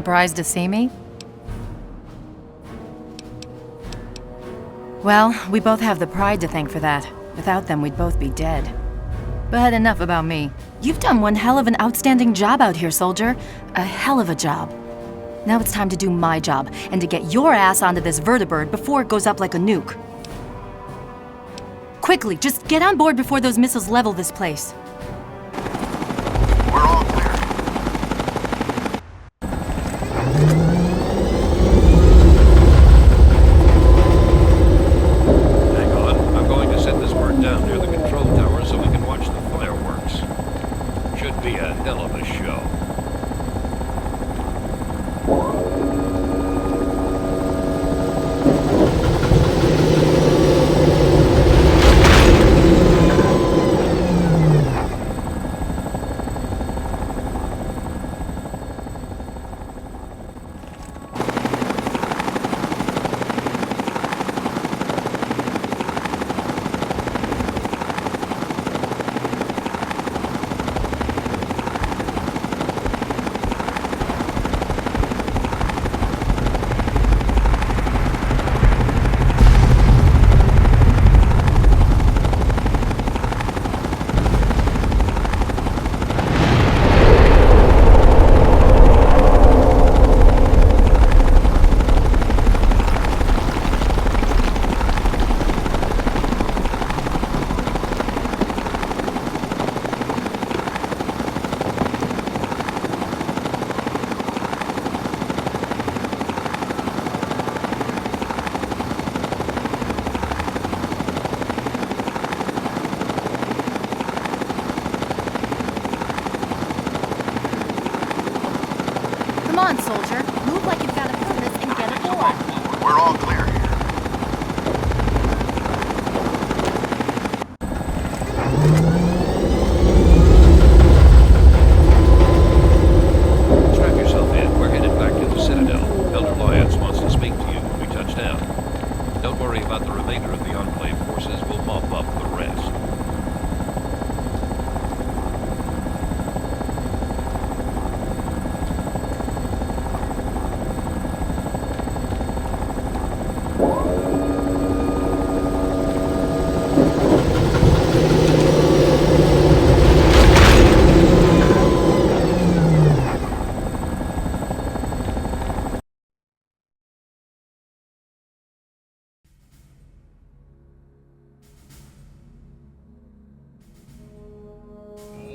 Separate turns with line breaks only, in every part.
surprised to see me? Well, we both have the Pride to thank for that. Without them, we'd both be dead. But enough about me. You've done one hell of an outstanding job out here, soldier. A hell of a job. Now it's time to do my job, and to get your ass onto this vertibird before it goes up like a nuke. Quickly, just get on board before those missiles level this place.
We're all clear.
Hang on, I'm going to set this bird down near the control tower so we can watch the fireworks. Should be a hell of a show.
Come on, soldier. Move like you've got a purpose and get aboard.
We're all clear here.
Strap yourself in. We're headed back to the Citadel. Elder Lyons wants to speak to you when we touch down. Don't worry about the remainder of the Enclave forces. We'll mop up the rest.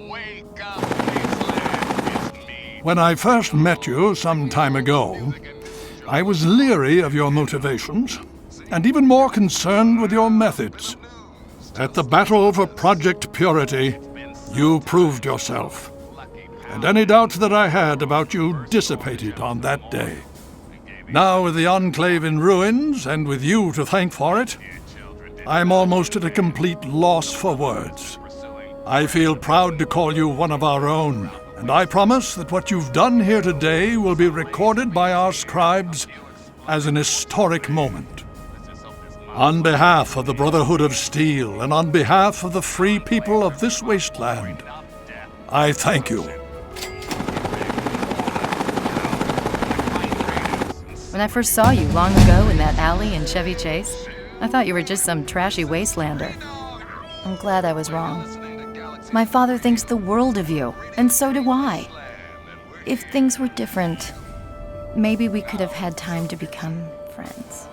Wake up, Wasteland. It's me.
When I first met you some time ago, I was leery of your motivations, and even more concerned with your methods. At the battle for Project Purity, you proved yourself, and any doubt that I had about you dissipated on that day. Now, with the Enclave in ruins, and with you to thank for it, I'm almost at a complete loss for words. I feel proud to call you one of our own, and I promise that what you've done here today will be recorded by our scribes as an historic moment. On behalf of the Brotherhood of Steel, and on behalf of the free people of this wasteland, I thank you.
When I first saw you long ago in that alley in Chevy Chase, I thought you were just some trashy wastelander. I'm glad I was wrong. My father thinks the world of you, and so do I. If things were different, maybe we could have had time to become friends.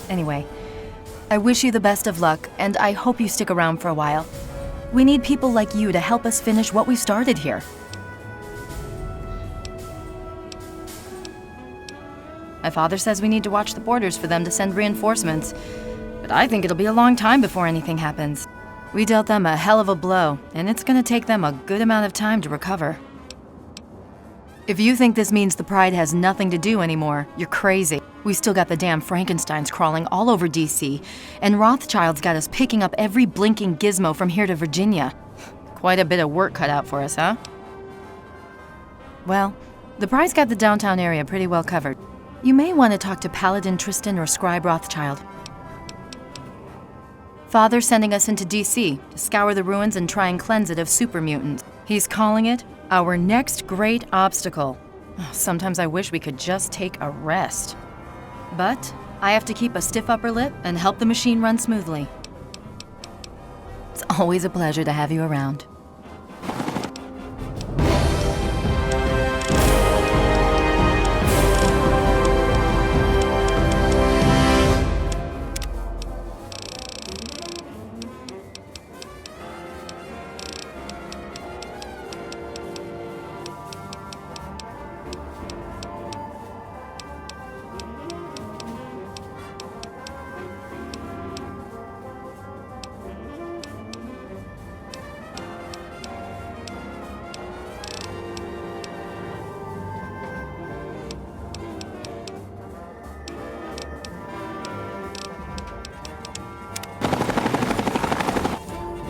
Anyway, I wish you the best of luck, and I hope you stick around for a while. We need people like you to help us finish what we started here. My father says we need to watch the borders for them to send reinforcements, but I think it'll be a long time before anything happens. We dealt them a hell of a blow, and it's gonna take them a good amount of time to recover. If you think this means the Pride has nothing to do anymore, you're crazy. We still got the damn Frankensteins crawling all over DC, and Rothschild's got us picking up every blinking gizmo from here to Virginia. Quite a bit of work cut out for us, huh? Well, the Pride's got the downtown area pretty well covered. You may want to talk to Paladin Tristan or Scribe Rothschild. Father's sending us into DC to scour the ruins and try and cleanse it of super mutants. He's calling it our next great obstacle. Sometimes I wish we could just take a rest. But I have to keep a stiff upper lip and help the machine run smoothly. It's always a pleasure to have you around.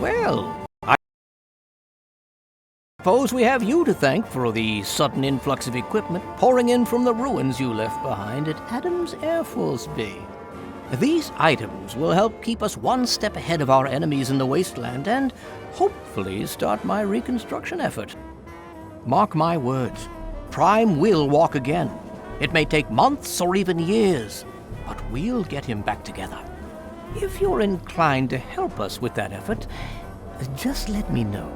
Well, I suppose we have you to thank for the sudden influx of equipment pouring in from the ruins you left behind at Adams Air Force Base. These items will help keep us one step ahead of our enemies in the wasteland and hopefully start my reconstruction effort. Mark my words, Prime will walk again. It may take months or even years, but we'll get him back together. If you're inclined to help us with that effort, just let me know.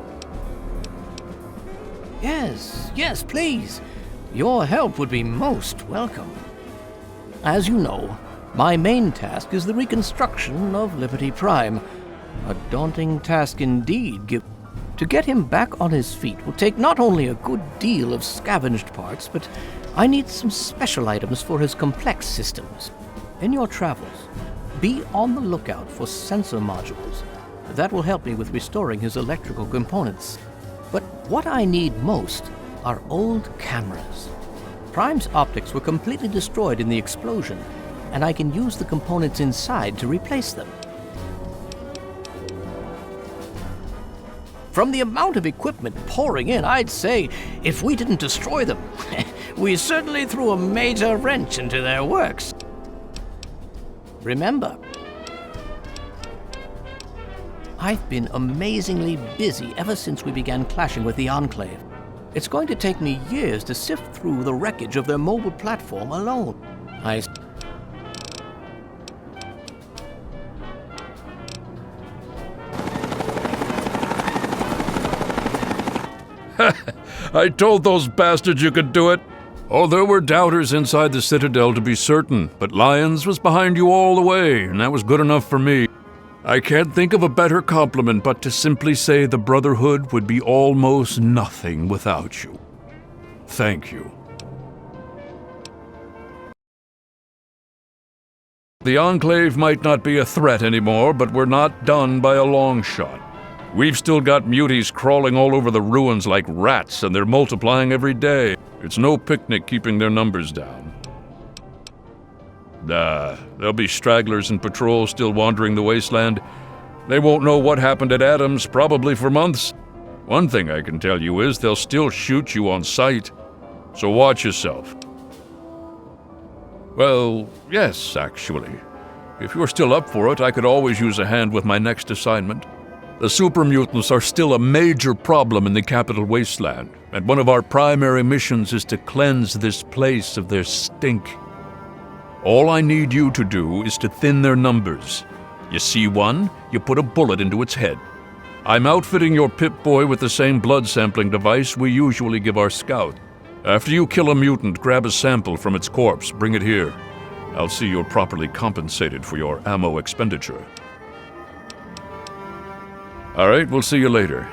Yes, please. Your help would be most welcome. As you know, my main task is the reconstruction of Liberty Prime. A daunting task indeed. To get him back on his feet will take not only a good deal of scavenged parts, but I need some special items for his complex systems. In your travels, be on the lookout for sensor modules. That will help me with restoring his electrical components. But what I need most are old cameras. Prime's optics were completely destroyed in the explosion, and I can use the components inside to replace them. From the amount of equipment pouring in, I'd say if we didn't destroy them, we certainly threw a major wrench into their works. Remember, I've been amazingly busy ever since we began clashing with the Enclave. It's going to take me years to sift through the wreckage of their mobile platform alone.
I told those bastards you could do it. Oh, there were doubters inside the Citadel to be certain, but Lyons was behind you all the way, and that was good enough for me. I can't think of a better compliment but to simply say the Brotherhood would be almost nothing without you. Thank you. The Enclave might not be a threat anymore, but we're not done by a long shot. We've still got muties crawling all over the ruins like rats, and they're multiplying every day. It's no picnic keeping their numbers down. There'll be stragglers and patrols still wandering the wasteland. They won't know what happened at Adams, probably for months. One thing I can tell you is they'll still shoot you on sight. So watch yourself. Well, yes, actually. If you're still up for it, I could always use a hand with my next assignment. The super mutants are still a major problem in the capital wasteland, and one of our primary missions is to cleanse this place of their stink. All I need you to do is to thin their numbers. You see one, you put a bullet into its head. I'm outfitting your Pip-Boy with the same blood sampling device we usually give our scout. After you kill a mutant, grab a sample from its corpse, bring it here. I'll see you're properly compensated for your ammo expenditure. All right, we'll see you later.